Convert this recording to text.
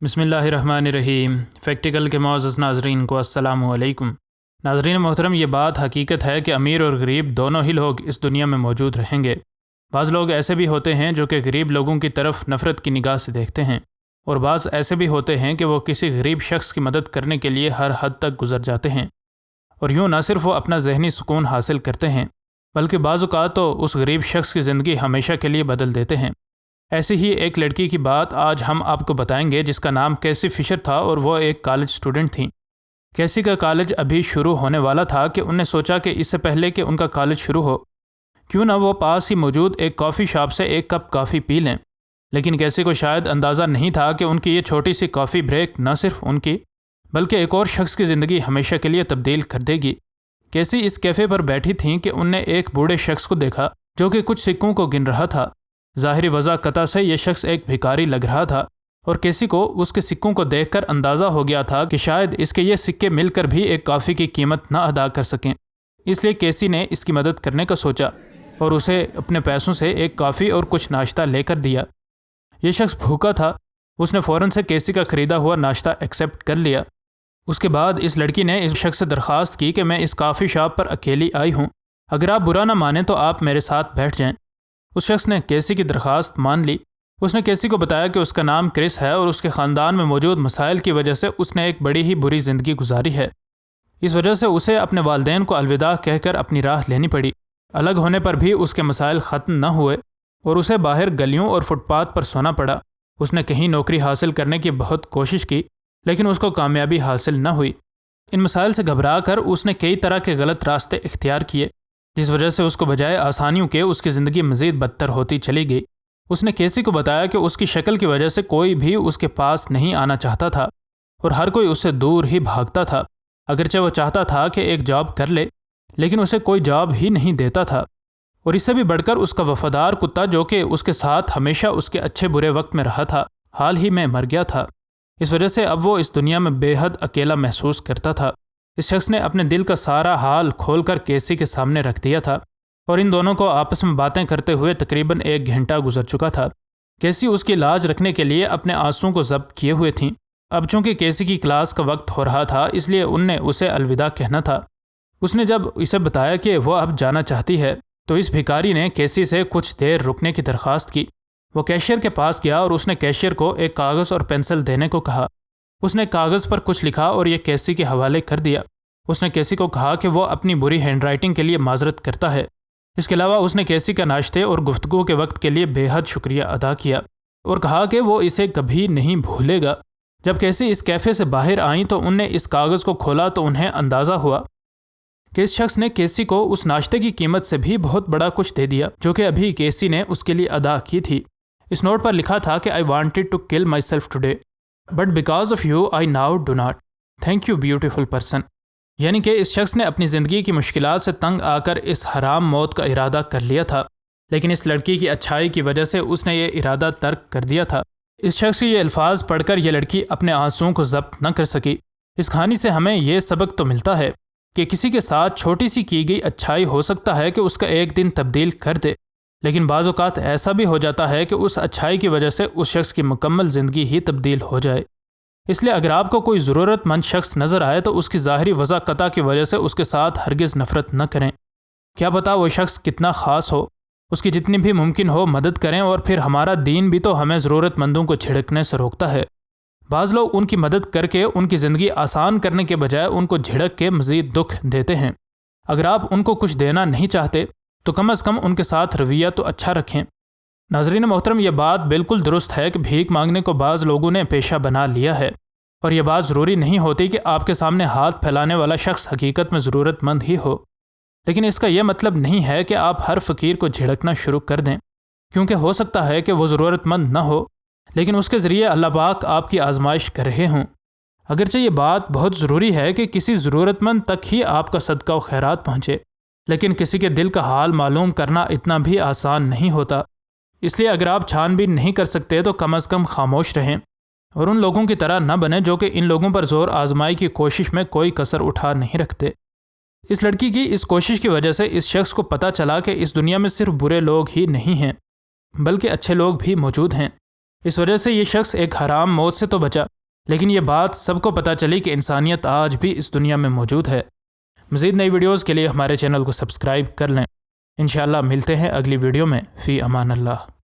بسم اللہ الرحمن الرحیم۔ فیکٹیکل کے معزز ناظرین کو السلام علیکم۔ ناظرین محترم، یہ بات حقیقت ہے کہ امیر اور غریب دونوں ہی لوگ اس دنیا میں موجود رہیں گے۔ بعض لوگ ایسے بھی ہوتے ہیں جو کہ غریب لوگوں کی طرف نفرت کی نگاہ سے دیکھتے ہیں، اور بعض ایسے بھی ہوتے ہیں کہ وہ کسی غریب شخص کی مدد کرنے کے لیے ہر حد تک گزر جاتے ہیں، اور یوں نہ صرف وہ اپنا ذہنی سکون حاصل کرتے ہیں بلکہ بعض اوقات تو اس غریب شخص کی زندگی ہمیشہ کے لیے بدل دیتے ہیں۔ ایسی ہی ایک لڑکی کی بات آج ہم آپ کو بتائیں گے جس کا نام کیسی فشر تھا، اور وہ ایک کالج سٹوڈنٹ تھیں۔ کیسی کا کالج ابھی شروع ہونے والا تھا کہ انہیں سوچا کہ اس سے پہلے کہ ان کا کالج شروع ہو کیوں نہ وہ پاس ہی موجود ایک کافی شاپ سے ایک کپ کافی پی لیں۔ لیکن کیسی کو شاید اندازہ نہیں تھا کہ ان کی یہ چھوٹی سی کافی بریک نہ صرف ان کی بلکہ ایک اور شخص کی زندگی ہمیشہ کے لیے تبدیل کر دے گی۔ کیسی اس کیفے پر بیٹھی تھیں کہ ان نے ایک بوڑھے شخص کو دیکھا جو کہ کچھ سکوں کو گن رہا تھا۔ ظاہری وضاحت سے یہ شخص ایک بھکاری لگ رہا تھا، اور کیسی کو اس کے سکوں کو دیکھ کر اندازہ ہو گیا تھا کہ شاید اس کے یہ سکے مل کر بھی ایک کافی کی قیمت نہ ادا کر سکیں۔ اس لیے کیسی نے اس کی مدد کرنے کا سوچا اور اسے اپنے پیسوں سے ایک کافی اور کچھ ناشتہ لے کر دیا۔ یہ شخص بھوکا تھا، اس نے فوراً سے کیسی کا خریدا ہوا ناشتہ ایکسیپٹ کر لیا۔ اس کے بعد اس لڑکی نے اس شخص سے درخواست کی کہ میں اس کافی شاپ پر اکیلی آئی ہوں، اگر آپ برا نہ مانیں تو آپ میرے ساتھ بیٹھ جائیں۔ اس شخص نے کیسی کی درخواست مان لی۔ اس نے کیسی کو بتایا کہ اس کا نام کرس ہے اور اس کے خاندان میں موجود مسائل کی وجہ سے اس نے ایک بڑی ہی بری زندگی گزاری ہے۔ اس وجہ سے اسے اپنے والدین کو الوداع کہہ کر اپنی راہ لینی پڑی۔ الگ ہونے پر بھی اس کے مسائل ختم نہ ہوئے اور اسے باہر گلیوں اور فٹ پاتھ پر سونا پڑا۔ اس نے کہیں نوکری حاصل کرنے کی بہت کوشش کی لیکن اس کو کامیابی حاصل نہ ہوئی۔ ان مسائل سے گھبرا کر اس نے کئی طرح کے غلط راستے اختیار کیے، جس وجہ سے اس کو بجائے آسانیوں کے اس کی زندگی مزید بدتر ہوتی چلی گئی۔ اس نے کیسی کو بتایا کہ اس کی شکل کی وجہ سے کوئی بھی اس کے پاس نہیں آنا چاہتا تھا اور ہر کوئی اس سے دور ہی بھاگتا تھا۔ اگرچہ وہ چاہتا تھا کہ ایک جاب کر لے لیکن اسے کوئی جاب ہی نہیں دیتا تھا، اور اس سے بھی بڑھ کر اس کا وفادار کتا جو کہ اس کے ساتھ ہمیشہ اس کے اچھے برے وقت میں رہا تھا حال ہی میں مر گیا تھا۔ اس وجہ سے اب وہ اس دنیا میں بے حد اکیلا محسوس کرتا تھا۔ اس شخص نے اپنے دل کا سارا حال کھول کر کیسی کے سامنے رکھ دیا تھا، اور ان دونوں کو آپس میں باتیں کرتے ہوئے تقریباً 1 گھنٹہ گزر چکا تھا۔ کیسی اس کی لاج رکھنے کے لیے اپنے آنسوؤں کو ضبط کیے ہوئے تھیں۔ اب چونکہ کیسی کی کلاس کا وقت ہو رہا تھا اس لیے ان نے اسے الوداع کہنا تھا۔ اس نے جب اسے بتایا کہ وہ اب جانا چاہتی ہے تو اس بھکاری نے کیسی سے کچھ دیر رکنے کی درخواست کی۔ وہ کیشیئر کے پاس گیا اور اس نے کیشیئر کو ایک کاغذ اور پینسل دینے کو کہا۔ اس نے کاغذ پر کچھ لکھا اور یہ کیسی کے حوالے کر دیا۔ اس نے کیسی کو کہا کہ وہ اپنی بری ہینڈ رائٹنگ کے لیے معذرت کرتا ہے۔ اس کے علاوہ اس نے کیسی کا ناشتے اور گفتگو کے وقت کے لیے بے حد شکریہ ادا کیا اور کہا کہ وہ اسے کبھی نہیں بھولے گا۔ جب کیسی اس کیفے سے باہر آئیں تو ان نے اس کاغذ کو کھولا تو انہیں اندازہ ہوا کہ اس شخص نے کیسی کو اس ناشتے کی قیمت سے بھی بہت بڑا کچھ دے دیا جو کہ ابھی کیسی نے اس کے لیے ادا کی تھی۔ اس نوٹ پر لکھا تھا کہ I wanted to kill myself today but because of you I now do not. Thank you beautiful person. یعنی کہ اس شخص نے اپنی زندگی کی مشکلات سے تنگ آ کر اس حرام موت کا ارادہ کر لیا تھا، لیکن اس لڑکی کی اچھائی کی وجہ سے اس نے یہ ارادہ ترک کر دیا تھا۔ اس شخص کی یہ الفاظ پڑھ کر یہ لڑکی اپنے آنسوؤں کو ضبط نہ کر سکی۔ اس کہانی سے ہمیں یہ سبق تو ملتا ہے کہ کسی کے ساتھ چھوٹی سی کی گئی اچھائی ہو سکتا ہے کہ اس کا ایک دن تبدیل کر دے، لیکن بعض اوقات ایسا بھی ہو جاتا ہے کہ اس اچھائی کی وجہ سے اس شخص کی مکمل زندگی ہی تبدیل ہو جائے۔ اس لیے اگر آپ کو کوئی ضرورت مند شخص نظر آئے تو اس کی ظاہری وضاحت کی وجہ سے اس کے ساتھ ہرگز نفرت نہ کریں۔ کیا پتہ وہ شخص کتنا خاص ہو، اس کی جتنی بھی ممکن ہو مدد کریں، اور پھر ہمارا دین بھی تو ہمیں ضرورت مندوں کو جھڑکنے سے روکتا ہے۔ بعض لوگ ان کی مدد کر کے ان کی زندگی آسان کرنے کے بجائے ان کو جھڑک کے مزید دکھ دیتے ہیں۔ اگر آپ ان کو کچھ دینا نہیں چاہتے تو کم از کم ان کے ساتھ رویہ تو اچھا رکھیں۔ ناظرین محترم، یہ بات بالکل درست ہے کہ بھیک مانگنے کو بعض لوگوں نے پیشہ بنا لیا ہے، اور یہ بات ضروری نہیں ہوتی کہ آپ کے سامنے ہاتھ پھیلانے والا شخص حقیقت میں ضرورت مند ہی ہو، لیکن اس کا یہ مطلب نہیں ہے کہ آپ ہر فقیر کو جھڑکنا شروع کر دیں، کیونکہ ہو سکتا ہے کہ وہ ضرورت مند نہ ہو لیکن اس کے ذریعے اللہ پاک آپ کی آزمائش کر رہے ہوں۔ اگرچہ یہ بات بہت ضروری ہے کہ کسی ضرورت مند تک ہی آپ کا صدقہ و خیرات پہنچے، لیکن کسی کے دل کا حال معلوم کرنا اتنا بھی آسان نہیں ہوتا۔ اس لیے اگر آپ چھان بین نہیں کر سکتے تو کم از کم خاموش رہیں، اور ان لوگوں کی طرح نہ بنیں جو کہ ان لوگوں پر زور آزمائی کی کوشش میں کوئی کسر اٹھا نہیں رکھتے۔ اس لڑکی کی اس کوشش کی وجہ سے اس شخص کو پتہ چلا کہ اس دنیا میں صرف برے لوگ ہی نہیں ہیں بلکہ اچھے لوگ بھی موجود ہیں۔ اس وجہ سے یہ شخص ایک حرام موت سے تو بچا، لیکن یہ بات سب کو پتہ چلی کہ انسانیت آج بھی اس دنیا میں موجود ہے۔ مزید نئی ویڈیوز کے لیے ہمارے چینل کو سبسکرائب کر لیں۔ انشاءاللہ ملتے ہیں اگلی ویڈیو میں۔ فی امان اللہ۔